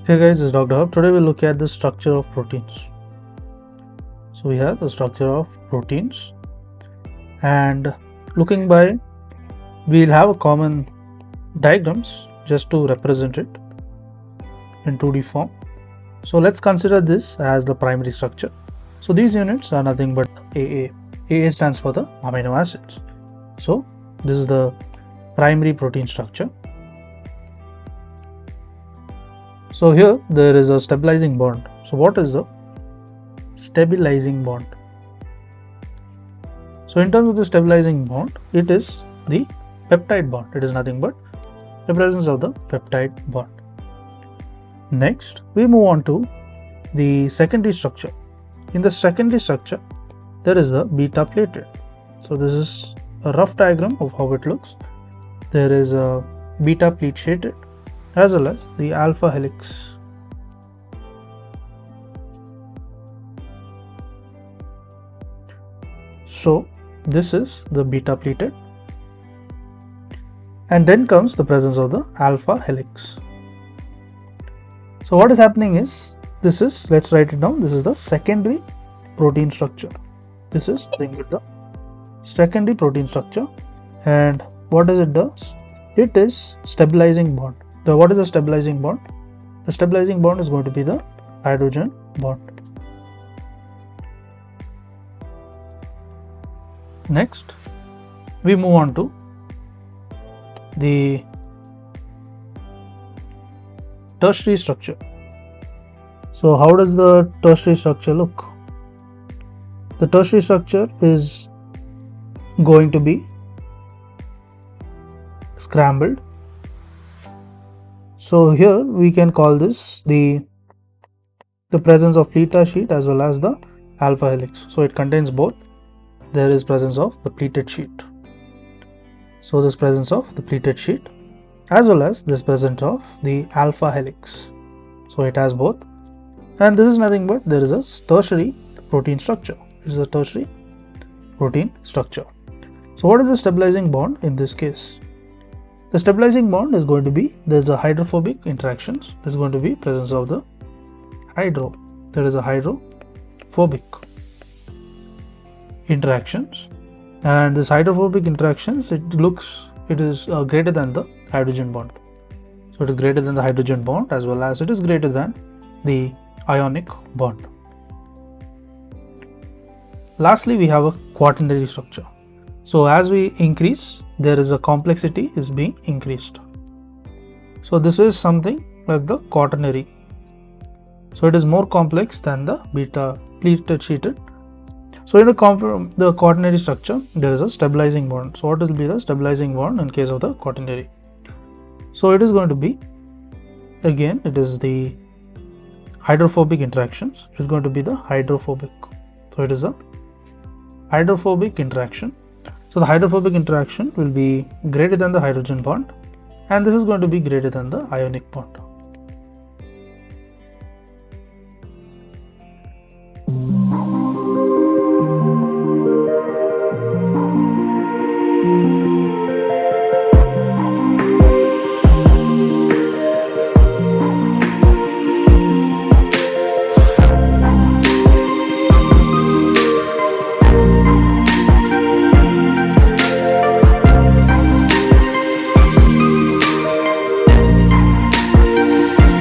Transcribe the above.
Hey guys, this is Dr. Hub. Today we'll look at the structure of proteins. So we have the structure of proteins, and looking by, we'll have a common diagrams just to represent it in 2D form. So let's consider this as the primary structure. So these units are nothing but AA. AA stands for the amino acids. So this is the primary protein structure. So here there is a stabilizing bond. So what is the stabilizing bond? So in terms of the stabilizing bond, it is the peptide bond. It is nothing but the presence of the peptide bond. Next, we move on to the secondary structure. In the secondary structure, there is a beta plated. So this is a rough diagram of how it looks. There is a beta pleat shaded as well as the alpha helix. So this is the beta pleated, and then comes the presence of the alpha helix. So what is happening is, this is, let's write it down, this is the secondary protein structure. This is the secondary protein structure, and what does it do? It is stabilizing bond. What is the stabilizing bond? The stabilizing bond is going to be the hydrogen bond. Next, we move on to the tertiary structure. So how does the tertiary structure look? The tertiary structure is going to be scrambled. So here we can call this the presence of beta sheet as well as the alpha helix. So it contains both. There is presence of the pleated sheet. So this presence of the pleated sheet as well as this presence of the alpha helix. So it has both, and this is nothing but there is a tertiary protein structure. It is a tertiary protein structure. So what is the stabilizing bond in this case? The stabilizing bond is going to be, there is a hydrophobic interactions. There is going to be presence of the there is a hydrophobic interactions, and this hydrophobic interactions, it is greater than the hydrogen bond. So it is greater than the hydrogen bond as well as it is greater than the ionic bond. Lastly, we have a quaternary structure. So as we increase, there is a complexity is being increased. So this is something like the quaternary. So it is more complex than the beta pleated sheeted. So in the quaternary structure, there is a stabilizing bond. So what will be the stabilizing bond in case of the quaternary? So it is going to be, again, it is the hydrophobic interactions. It is going to be the hydrophobic. So it is a hydrophobic interaction. So the hydrophobic interaction will be greater than the hydrogen bond, and this is going to be greater than the ionic bond.